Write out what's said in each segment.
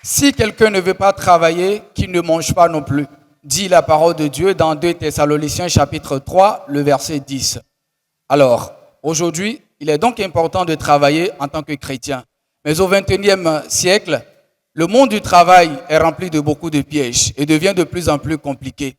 Si quelqu'un ne veut pas travailler, qu'il ne mange pas non plus, dit la parole de Dieu dans 2 Thessaloniciens chapitre 3, le verset 10. Alors, aujourd'hui, il est donc important de travailler en tant que chrétien. Mais au XXIe siècle, le monde du travail est rempli de beaucoup de pièges et devient de plus en plus compliqué.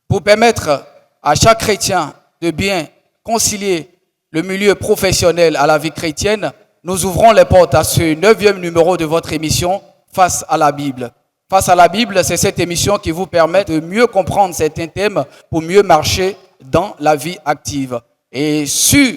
Pour permettre à chaque chrétien de bien concilier le milieu professionnel à la vie chrétienne, nous ouvrons les portes à ce 9e numéro de votre émission Face à la Bible. Face à la Bible, c'est cette émission qui vous permet de mieux comprendre certains thèmes pour mieux marcher dans la vie active. Et sur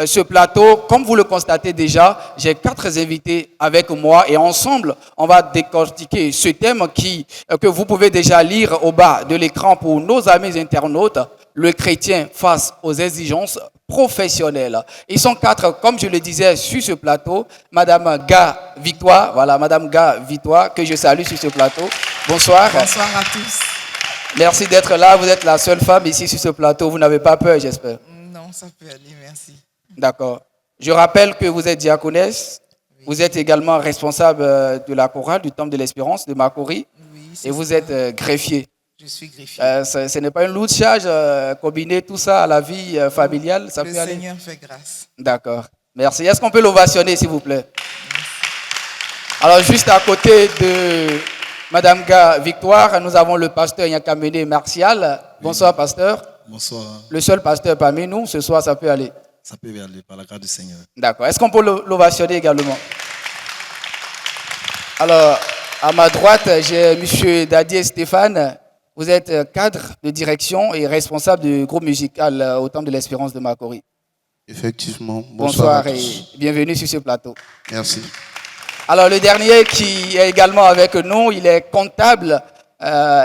ce plateau, comme vous le constatez déjà, j'ai 4 invités avec moi et ensemble, on va décortiquer ce thème que vous pouvez déjà lire au bas de l'écran pour nos amis internautes, le chrétien face aux exigences professionnelles. Ils sont 4, comme je le disais, sur ce plateau. Madame Ga Victoire, voilà, Madame Ga Victoire, que je salue sur ce plateau. Bonsoir. Bonsoir à tous. Merci d'être là. Vous êtes la seule femme ici sur ce plateau. Vous n'avez pas peur, j'espère. Non, ça peut aller, merci. D'accord. Je rappelle que vous êtes diaconesse. Oui. Vous êtes également responsable de la chorale du Temple de l'Espérance de Makori. Oui, et vous êtes greffier. Je suis greffier. Ce n'est pas une lourde charge, combiner tout ça à la vie familiale, ça peut aller. Le Seigneur fait grâce. D'accord. Merci. Est-ce qu'on peut l'ovationner, s'il vous plaît? Merci. Alors, juste à côté de Madame Ga Victoire, nous avons le pasteur Yakamene Martial. Bonsoir, pasteur. Bonsoir. Le seul pasteur parmi nous, ce soir, ça peut aller. Ça peut aller par la grâce du Seigneur. D'accord. Est-ce qu'on peut l'ovationner également? Alors, à ma droite, j'ai M. Dadier Stéphane. Vous êtes cadre de direction et responsable du groupe musical au Temple de l'Espérance de Makori. Effectivement. Bonsoir et bienvenue sur ce plateau. Merci. Alors, le dernier qui est également avec nous, il est comptable.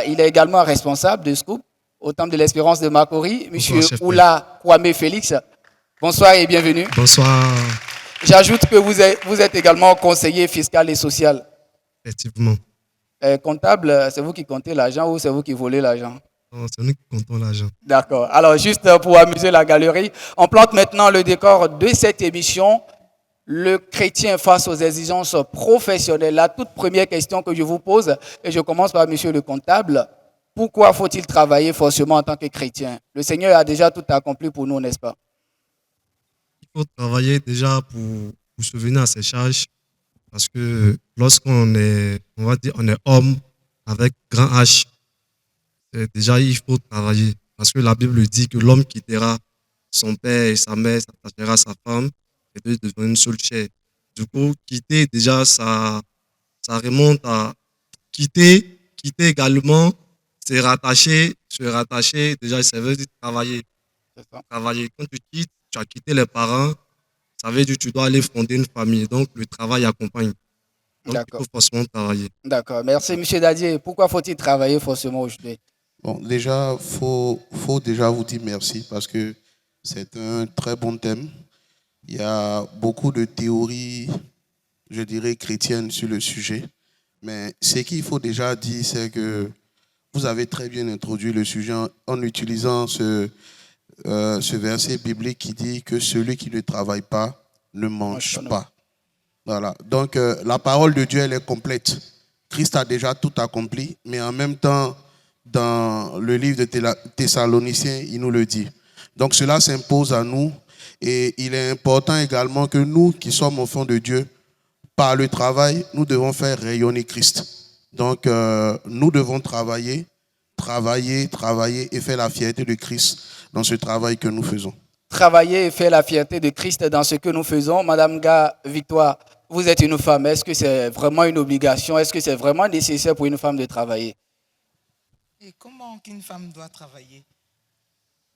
Il est également responsable de Scoop au Temple de l'Espérance de Makori. M. Oula Kwame Félix. Bonsoir et bienvenue. Bonsoir. J'ajoute que vous êtes également conseiller fiscal et social. Effectivement. Comptable, c'est vous qui comptez l'argent ou c'est vous qui volez l'argent? Non, c'est nous qui comptons l'argent. D'accord. Alors, juste pour amuser la galerie, on plante maintenant le décor de cette émission, le chrétien face aux exigences professionnelles. La toute première question que je vous pose, et je commence par monsieur le comptable, pourquoi faut-il travailler forcément en tant que chrétien? Le Seigneur a déjà tout accompli pour nous, n'est-ce pas? Il faut travailler déjà pour souvenir à ses charges. Parce que lorsqu'on est, on va dire, on est homme avec grand H, déjà il faut travailler. Parce que la Bible dit que l'homme quittera son père et sa mère, s'attachera à sa femme et deux deviendront une seule chair. Du coup, quitter déjà, ça remonte à quitter également, se rattacher, déjà ça veut dire travailler. Travailler. Quand tu quittes, tu as quitté les parents. Ça veut dire que tu dois aller fonder une famille. Donc, le travail accompagne. Donc, il faut forcément travailler. D'accord. Merci, M. Dadier. Pourquoi faut-il travailler forcément aujourd'hui? Bon, déjà, faut déjà vous dire merci parce que c'est un très bon thème. Il y a beaucoup de théories, je dirais, chrétiennes sur le sujet. Mais ce qu'il faut déjà dire, c'est que vous avez très bien introduit le sujet en utilisant ce verset biblique qui dit que celui qui ne travaille pas ne mange pas. Voilà. Donc, la parole de Dieu, elle est complète. Christ a déjà tout accompli, mais en même temps, dans le livre de Thessaloniciens, il nous le dit. Donc, cela s'impose à nous et il est important également que nous, qui sommes enfants de Dieu, par le travail, nous devons faire rayonner Christ. Donc, nous devons travailler et faire la fierté de Christ dans ce travail que nous faisons. Travailler et faire la fierté de Christ dans ce que nous faisons. Madame Ga Victoire, vous êtes une femme. Est-ce que c'est vraiment une obligation? Est-ce que c'est vraiment nécessaire pour une femme de travailler? Et comment qu'une femme doit travailler?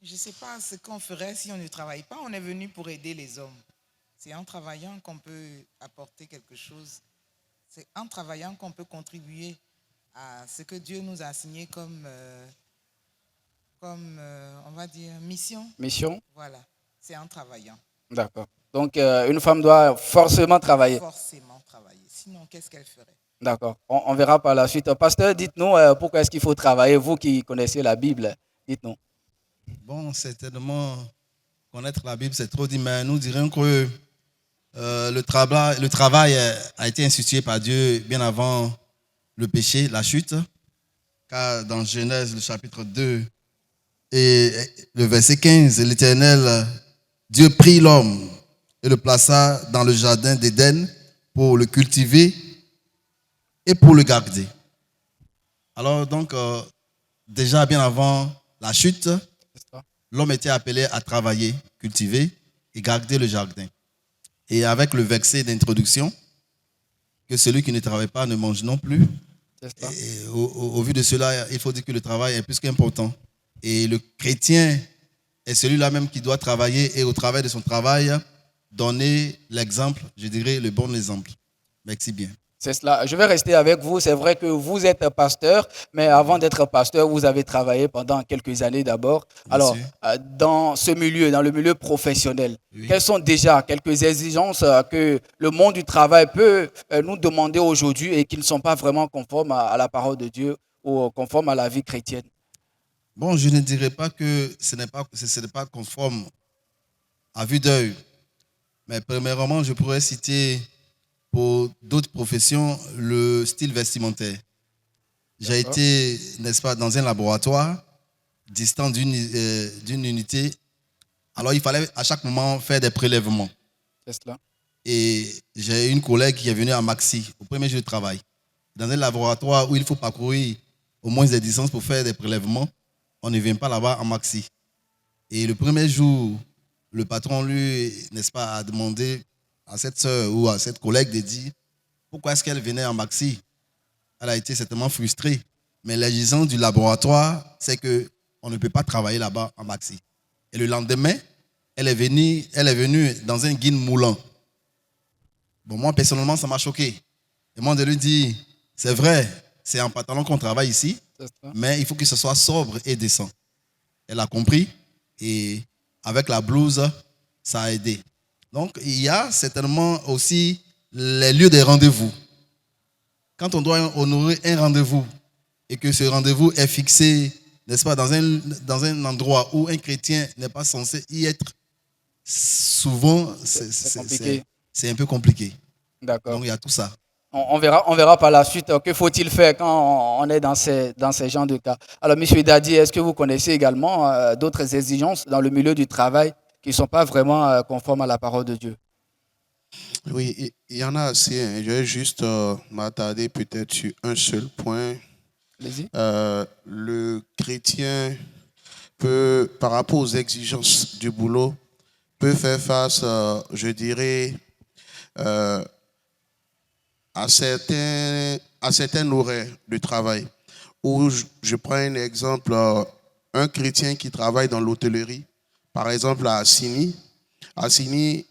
Je ne sais pas ce qu'on ferait si on ne travaille pas. On est venu pour aider les hommes. C'est en travaillant qu'on peut apporter quelque chose. C'est en travaillant qu'on peut contribuer à ce que Dieu nous a assigné comme on va dire, mission. Mission. Voilà, c'est en travaillant. D'accord. Donc, une femme doit forcément travailler. Forcément travailler. Sinon, qu'est-ce qu'elle ferait? D'accord. On verra par la suite. Pasteur, dites-nous pourquoi est-ce qu'il faut travailler, vous qui connaissez la Bible, dites-nous. Bon, certainement, connaître la Bible, c'est trop dit, mais nous dirons que Le travail a été institué par Dieu bien avant le péché, la chute. Car dans Genèse, le chapitre 2 et le verset 15, l'Éternel, Dieu prit l'homme et le plaça dans le jardin d'Éden pour le cultiver et pour le garder. Alors donc, déjà bien avant la chute, C'est ça. l'homme était appelé à travailler, cultiver et garder le jardin. Et avec le verset d'introduction, que celui qui ne travaille pas ne mange non plus, C'est ça. et au vu de cela, il faut dire que le travail est plus qu'important. Et le chrétien est celui-là même qui doit travailler et au travers de son travail, donner l'exemple, je dirais le bon exemple. Merci bien. C'est cela. Je vais rester avec vous. C'est vrai que vous êtes pasteur, mais avant d'être pasteur, vous avez travaillé pendant quelques années d'abord. Bien Alors, sûr. dans ce milieu, dans le milieu professionnel, Oui. quelles sont déjà quelques exigences que le monde du travail peut nous demander aujourd'hui et qui ne sont pas vraiment conformes à la parole de Dieu ou conformes à la vie chrétienne? Bon, je ne dirais pas que ce n'est pas conforme à vue d'œil. Mais premièrement, je pourrais citer pour d'autres professions le style vestimentaire. J'ai D'accord. été, n'est-ce pas, dans un laboratoire distant d'une unité. Alors, il fallait à chaque moment faire des prélèvements. C'est cela. Et j'ai une collègue qui est venue à Maxi au premier jour de travail. Dans un laboratoire où il faut parcourir au moins des distances pour faire des prélèvements, on ne vient pas là-bas en Maxi. Et le premier jour, le patron, lui, n'est-ce pas, a demandé à cette sœur ou à cette collègue de dire pourquoi est-ce qu'elle venait en Maxi. Elle a été certainement frustrée. Mais l'exigence du laboratoire, c'est qu'on ne peut pas travailler là-bas en Maxi. Et le lendemain, elle est venue dans un guine moulant. Bon, moi, personnellement, ça m'a choqué. Et moi, de lui dire, c'est vrai, c'est en pantalon qu'on travaille ici, C'est cela. mais il faut que ce soit sobre et décent. Elle a compris et avec la blouse, ça a aidé. Donc, il y a certainement aussi les lieux des rendez-vous. Quand on doit honorer un rendez-vous et que ce rendez-vous est fixé, n'est-ce pas, dans un endroit où un chrétien n'est pas censé y être, souvent, C'est compliqué. c'est un peu compliqué. D'accord. Donc, il y a tout ça. On verra par la suite que faut-il faire quand on est dans ces genres de cas. Alors, Monsieur Dadi, est-ce que vous connaissez également d'autres exigences dans le milieu du travail qui ne sont pas vraiment conformes à la parole de Dieu? Oui, il y en a assez, hein. Je vais juste m'attarder peut-être sur un seul point. Allez-y. Le chrétien peut, par rapport aux exigences du boulot, peut faire face, je dirais, euh, à certains horaires de travail. Où je prends un exemple, un chrétien qui travaille dans l'hôtellerie, par exemple à Assini. Assini,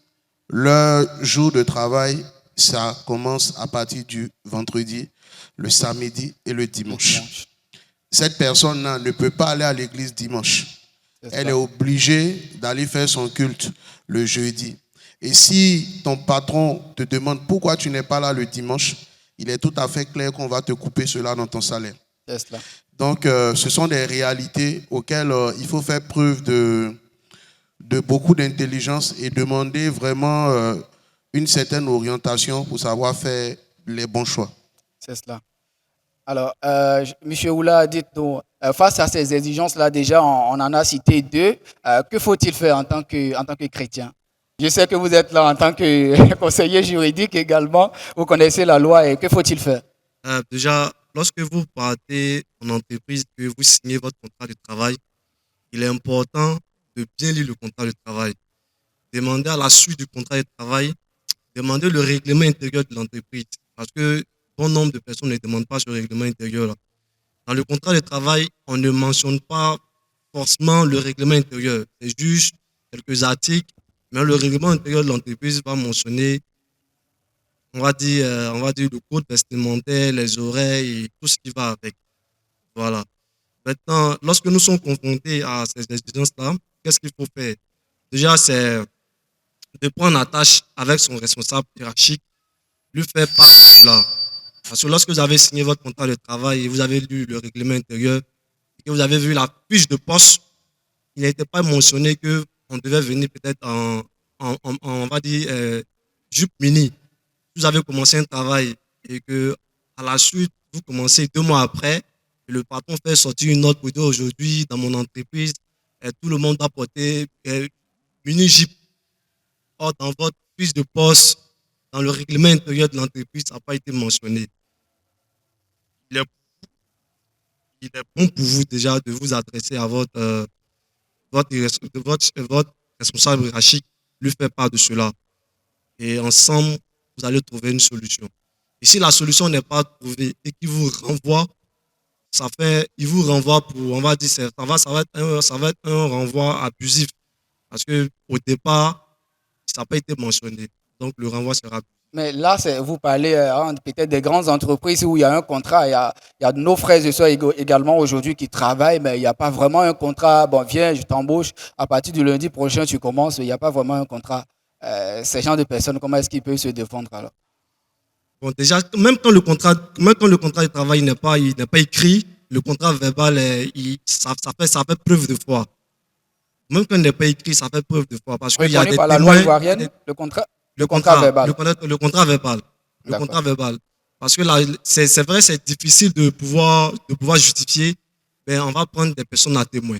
leur jour de travail, ça commence à partir du vendredi, le samedi et le Le dimanche. dimanche. Cette personne-là ne peut pas aller à l'église dimanche. C'est Elle cela. est obligée d'aller faire son culte le jeudi. Et si ton patron te demande pourquoi tu n'es pas là le dimanche, il est tout à fait clair qu'on va te couper cela dans ton salaire. C'est cela. Donc, ce sont des réalités auxquelles il faut faire preuve de beaucoup d'intelligence et demander vraiment une certaine orientation pour savoir faire les bons choix. C'est cela. Alors, Monsieur Oula, dites-nous, face à ces exigences-là, déjà, on en a cité deux. Que faut-il faire en tant que chrétien? Je sais que vous êtes là en tant que conseiller juridique également. Vous connaissez la loi et que faut-il faire? Déjà, lorsque vous partez en entreprise, que vous signez votre contrat de travail, il est important de bien lire le contrat de travail. Demandez à la suite du contrat de travail, demandez le règlement intérieur de l'entreprise. Parce que bon nombre de personnes ne demandent pas ce règlement intérieur-là. Dans le contrat de travail, on ne mentionne pas forcément le règlement intérieur. C'est juste quelques articles, mais le règlement intérieur de l'entreprise va mentionner, on va dire le code vestimentaire, les oreilles et tout ce qui va avec. Voilà. Maintenant, lorsque nous sommes confrontés à ces exigences-là, qu'est-ce qu'il faut faire? Déjà, c'est de prendre attache avec son responsable hiérarchique, lui faire part de cela. Parce que lorsque vous avez signé votre contrat de travail et vous avez lu le règlement intérieur, et que vous avez vu la fiche de poste, il n'était pas mentionné qu'on devait venir peut-être on va dire, jupe mini, vous avez commencé un travail et que à la suite, vous commencez 2 mois après, et le patron fait sortir une note pour dire aujourd'hui, dans mon entreprise, tout le monde doit porter mini jupe. Or, dans votre fiche de poste, dans le règlement intérieur de l'entreprise, ça n'a pas été mentionné. Il est, il est bon pour vous déjà de vous adresser à votre responsable hiérarchique, lui faire part de cela. Et ensemble, vous allez trouver une solution. Et si la solution n'est pas trouvée et qu'il vous renvoie, il vous renvoie pour, on va dire, ça va être un renvoi abusif. Parce qu'au départ, ça n'a pas été mentionné. Donc, le renvoi sera. Mais là, vous parlez peut-être des grandes entreprises où il y a un contrat. Il y a nos frères et sœurs également aujourd'hui qui travaillent, mais il n'y a pas vraiment un contrat. Bon, viens, je t'embauche. À partir du lundi prochain, tu commences. Il n'y a pas vraiment un contrat. Ces gens de personnes, comment est-ce qu'ils peuvent se défendre alors? Bon, déjà, même quand le contrat de travail n'est pas écrit, le contrat verbal, ça fait preuve de foi. Même quand il n'est pas écrit, ça fait preuve de foi. Parce qu'il y a des par la témoins, loi ivoirienne, le contrat verbal. Le contrat verbal. Le D'accord. contrat verbal. Parce que là, c'est vrai, c'est difficile de pouvoir justifier, mais on va prendre des personnes à témoin.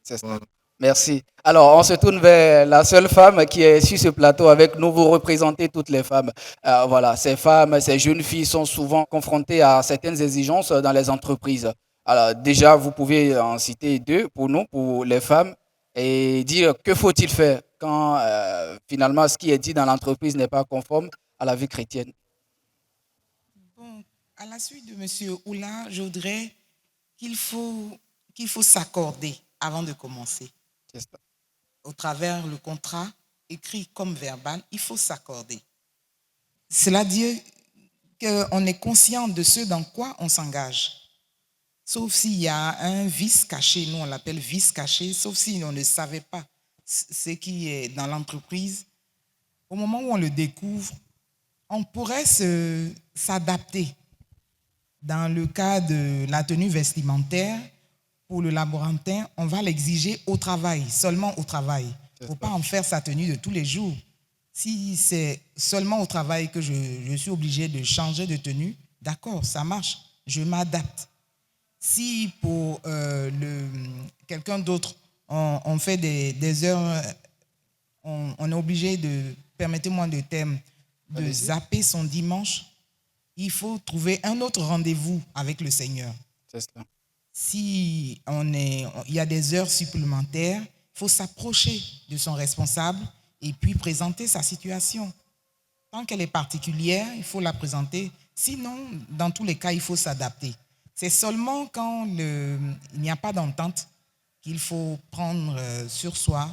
C'est ça. Voilà. Merci. Alors, on se tourne vers la seule femme qui est sur ce plateau avec nous. Vous représentez toutes les femmes. Voilà, ces femmes, ces jeunes filles sont souvent confrontées à certaines exigences dans les entreprises. Alors, déjà, vous pouvez en citer 2 pour nous, pour les femmes, et dire que faut-il faire quand finalement ce qui est dit dans l'entreprise n'est pas conforme à la vie chrétienne. Bon, à la suite de M. Oula, je voudrais qu'il faut s'accorder avant de commencer. C'est ça. Au travers le contrat, écrit comme verbal, il faut s'accorder. Cela dit qu'on est conscient de ce dans quoi on s'engage. Sauf s'il y a un vice caché, nous on l'appelle vice caché, sauf si on ne savait pas ce qui est dans l'entreprise. Au moment où on le découvre, on pourrait s'adapter. Dans le cas de la tenue vestimentaire, pour le laborantin, on va l'exiger au travail, seulement au travail. Il ne faut pas en faire sa tenue de tous les jours. Si c'est seulement au travail que je suis obligé de changer de tenue, d'accord, ça marche, je m'adapte. Si pour quelqu'un d'autre, on fait des heures, on est obligé de, permettez-moi le terme, de zapper son dimanche, il faut trouver un autre rendez-vous avec le Seigneur. C'est ça. Si il y a des heures supplémentaires, il faut s'approcher de son responsable et puis présenter sa situation. Tant qu'elle est particulière, il faut la présenter. Sinon, dans tous les cas, il faut s'adapter. C'est seulement quand il n'y a pas d'entente qu'il faut prendre sur soi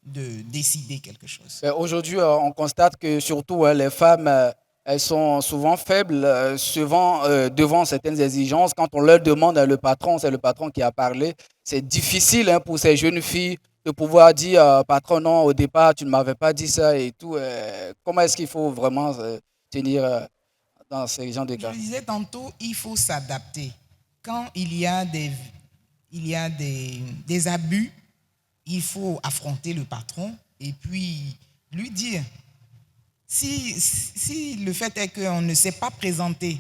de décider quelque chose. Aujourd'hui, on constate que surtout les femmes, elles sont souvent faibles devant certaines exigences. Quand on leur demande à le patron, c'est le patron qui a parlé, c'est difficile pour ces jeunes filles de pouvoir dire patron, non, au départ, tu ne m'avais pas dit ça et tout. Comment est-ce qu'il faut vraiment tenir dans ces genres de cas? Je disais tantôt, il faut s'adapter. Quand il y a des abus, il faut affronter le patron et puis lui dire. Si le fait est qu'on ne s'est pas présenté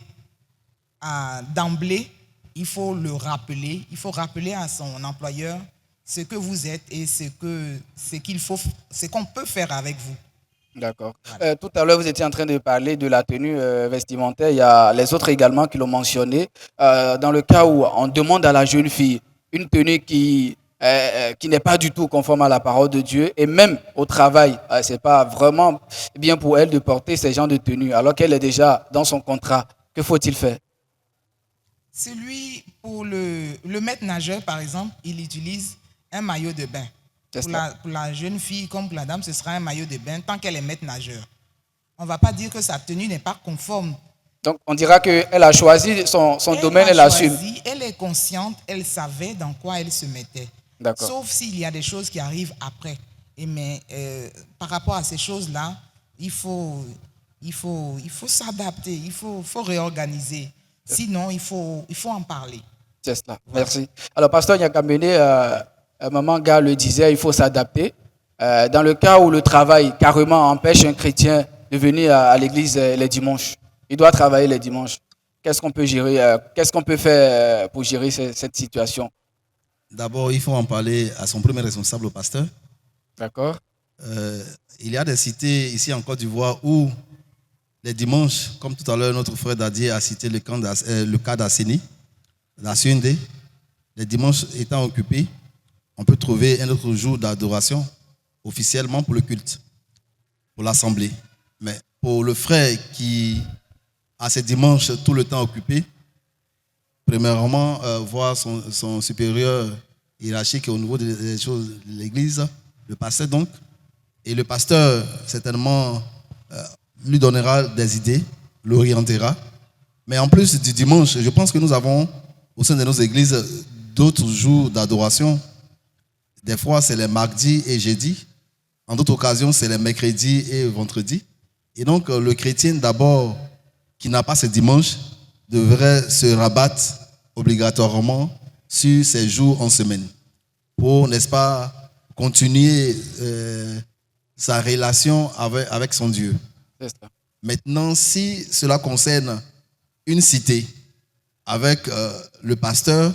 d'emblée, il faut le rappeler. Il faut rappeler à son employeur ce que vous êtes et ce qu'on peut faire avec vous. D'accord. Voilà. Tout à l'heure, vous étiez en train de parler de la tenue vestimentaire. Il y a les autres également qui l'ont mentionné. Dans le cas où on demande à la jeune fille une tenue qui n'est pas du tout conforme à la parole de Dieu, et même au travail, ce n'est pas vraiment bien pour elle de porter ces genres de tenues, alors qu'elle est déjà dans son contrat. Que faut-il faire? Celui pour le maître nageur, par exemple, il utilise un maillot de bain. Pour la jeune fille comme pour la dame, ce sera un maillot de bain tant qu'elle est maître nageur. On ne va pas dire que sa tenue n'est pas conforme. Donc, on dira qu'elle a choisi son domaine, elle assume. Elle est consciente, elle savait dans quoi elle se mettait. Sauf s'il y a des choses qui arrivent après. Mais par rapport à ces choses-là, il faut s'adapter, il faut réorganiser. Sinon, il faut en parler. C'est cela. Voilà. Merci. Alors, pasteur Nyakamene, Maman Ga le disait, il faut s'adapter. Dans le cas où le travail carrément empêche un chrétien de venir à l'église les dimanches, il doit travailler les dimanches. Qu'est-ce qu'on peut gérer, qu'est-ce qu'on peut faire pour gérer cette situation? D'abord, il faut en parler à son premier responsable, au pasteur. D'accord? Il y a des cités ici en Côte d'Ivoire où les dimanches, comme tout à l'heure notre frère Dadier a cité le cas d'Asseni, la CND, les dimanches étant occupés, on peut trouver un autre jour d'adoration officiellement pour le culte, pour l'assemblée. Mais pour le frère qui a ses dimanches tout le temps occupés, premièrement, voir son supérieur hiérarchique au niveau des choses de l'église, le pasteur donc, et le pasteur certainement lui donnera des idées, l'orientera. Mais en plus du dimanche, je pense que nous avons au sein de nos églises d'autres jours d'adoration. Des fois, c'est les mardis et jeudis. En d'autres occasions, c'est les mercredis et vendredis. Et donc, le chrétien, d'abord, qui n'a pas ce dimanche, devrait se rabattre obligatoirement sur ces jours en semaine pour, n'est-ce pas, continuer sa relation avec son Dieu. C'est ça. Maintenant, si cela concerne une cité avec le pasteur,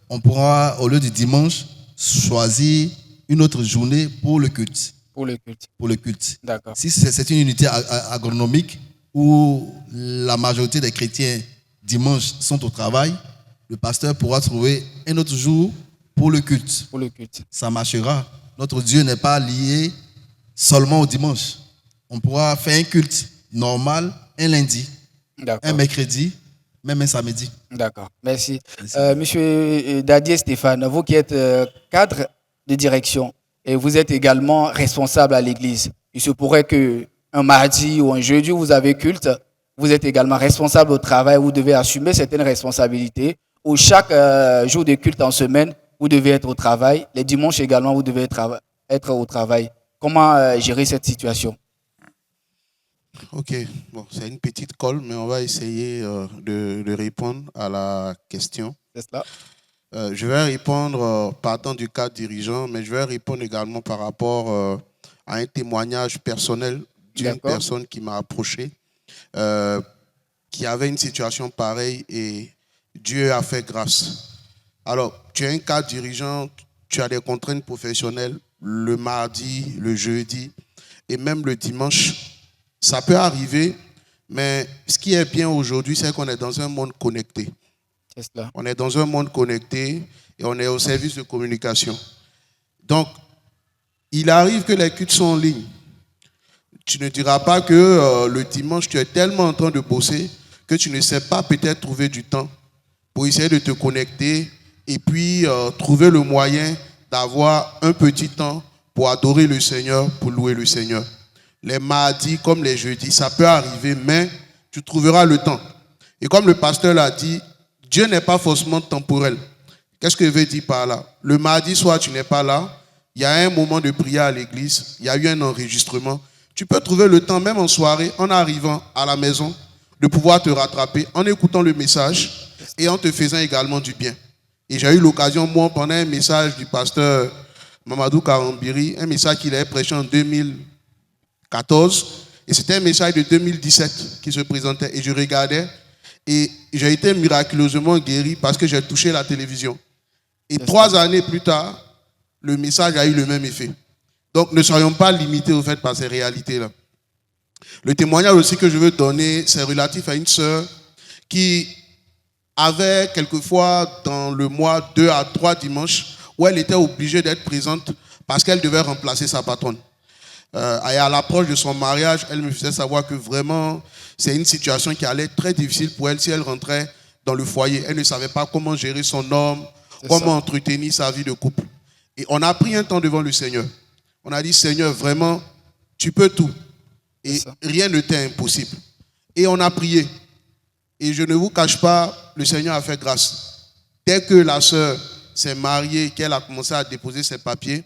on pourra, au lieu du dimanche, choisir une autre journée pour le culte. Pour le culte. Pour le culte. D'accord. Si c'est une unité agronomique où la majorité des chrétiens dimanche sont au travail, le pasteur pourra trouver un autre jour pour le culte. Pour le culte. Ça marchera. Notre Dieu n'est pas lié seulement au dimanche. On pourra faire un culte normal un lundi, un mercredi, même un samedi. D'accord, merci. Monsieur Dadier Stéphane, vous qui êtes cadre de direction et vous êtes également responsable à l'église, il se pourrait qu'un mardi ou un jeudi où vous avez culte, vous êtes également responsable au travail, vous devez assumer certaines responsabilités, ou chaque jour de culte en semaine, vous devez être au travail, les dimanches également, vous devez être au travail. Comment gérer cette situation? Ok, bon, c'est une petite colle, mais on va essayer de répondre à la question. C'est cela. Je vais répondre partant du cadre dirigeant, mais je vais répondre également par rapport à un témoignage personnel d'une personne qui m'a approché, qui avait une situation pareille et Dieu a fait grâce. Alors, tu es un cadre dirigeant, tu as des contraintes professionnelles le mardi, le jeudi et même le dimanche. Ça peut arriver, mais ce qui est bien aujourd'hui, c'est qu'on est dans un monde connecté. C'est cela. On est dans un monde connecté et on est au service de communication. Donc, il arrive que les cultes sont en ligne. Tu ne diras pas que le dimanche, tu es tellement en train de bosser que tu ne sais pas peut-être trouver du temps pour essayer de te connecter et puis trouver le moyen d'avoir un petit temps pour adorer le Seigneur, pour louer le Seigneur. Les mardis comme les jeudis, ça peut arriver, mais tu trouveras le temps. Et comme le pasteur l'a dit, Dieu n'est pas forcément temporel. Qu'est-ce que je veux dire par là? Le mardi soir, tu n'es pas là. Il y a un moment de prière à l'église. Il y a eu un enregistrement. Tu peux trouver le temps, même en soirée, en arrivant à la maison, de pouvoir te rattraper en écoutant le message et en te faisant également du bien. Et j'ai eu l'occasion, moi, pendant un message du pasteur Mamadou Karambiri, un message qu'il avait prêché en 2014, et c'était un message de 2017 qui se présentait. Et je regardais, et j'ai été miraculeusement guéri parce que j'ai touché la télévision. Et 3 années plus tard, le message a eu le même effet. Donc, ne soyons pas limités au fait par ces réalités-là. Le témoignage aussi que je veux donner, c'est relatif à une sœur qui avait quelquefois dans le mois 2 à 3 dimanches où elle était obligée d'être présente parce qu'elle devait remplacer sa patronne. Et à l'approche de son mariage, elle me faisait savoir que vraiment, c'est une situation qui allait être très difficile pour elle si elle rentrait dans le foyer. Elle ne savait pas comment gérer son homme, comment entretenir sa vie de couple. Et on a pris un temps devant le Seigneur. On a dit, Seigneur, vraiment, tu peux tout. Et rien ne t'est impossible. Et on a prié. Et je ne vous cache pas, le Seigneur a fait grâce. Dès que la sœur s'est mariée, qu'elle a commencé à déposer ses papiers,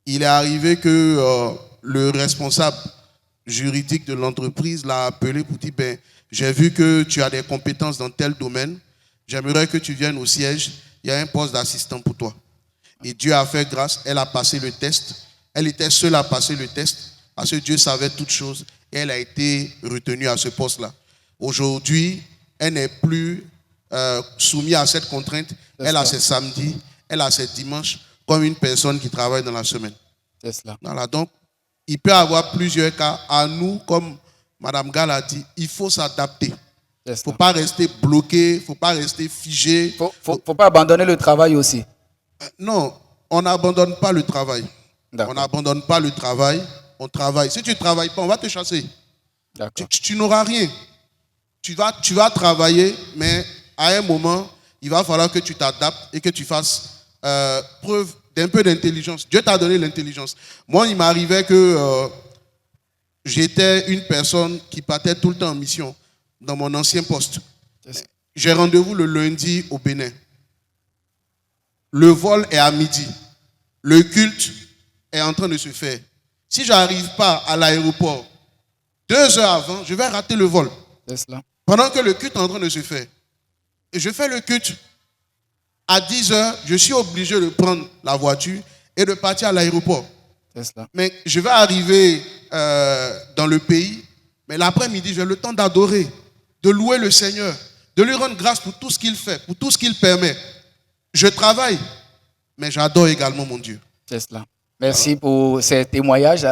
il est arrivé que le responsable juridique de l'entreprise l'a appelé pour dire, ben, j'ai vu que tu as des compétences dans tel domaine, j'aimerais que tu viennes au siège, il y a un poste d'assistant pour toi. Et Dieu a fait grâce, elle a passé le test Elle était seule à passer le test parce que Dieu savait toutes choses et elle a été retenue à ce poste-là. Aujourd'hui, elle n'est plus soumise à cette contrainte. Elle a ses samedis, elle a ses dimanches comme une personne qui travaille dans la semaine. C'est cela. Voilà, donc, il peut y avoir plusieurs cas. À nous, comme Mme Gall a dit, il faut s'adapter. Il ne faut pas rester bloqué, il ne faut pas rester figé. Il ne faut pas abandonner le travail aussi. Non, on n'abandonne pas le travail. D'accord. On n'abandonne pas le travail, on travaille. Si tu ne travailles pas, on va te chasser. D'accord. Tu n'auras rien. Tu vas travailler, mais à un moment, il va falloir que tu t'adaptes et que tu fasses preuve d'un peu d'intelligence. Dieu t'a donné l'intelligence. Moi, il m'arrivait que j'étais une personne qui partait tout le temps en mission dans mon ancien poste. J'ai rendez-vous le lundi au Bénin. Le vol est à midi. Le culte est en train de se faire. Si je n'arrive pas à l'aéroport 2 heures avant, je vais rater le vol. C'est cela. Pendant que le culte est en train de se faire. Et je fais le culte. À 10 heures, je suis obligé de prendre la voiture et de partir à l'aéroport. C'est cela. Mais je vais arriver dans le pays, mais l'après-midi, j'ai le temps d'adorer, de louer le Seigneur, de lui rendre grâce pour tout ce qu'il fait, pour tout ce qu'il permet. Je travaille, mais j'adore également mon Dieu. C'est cela. Merci pour ces témoignages.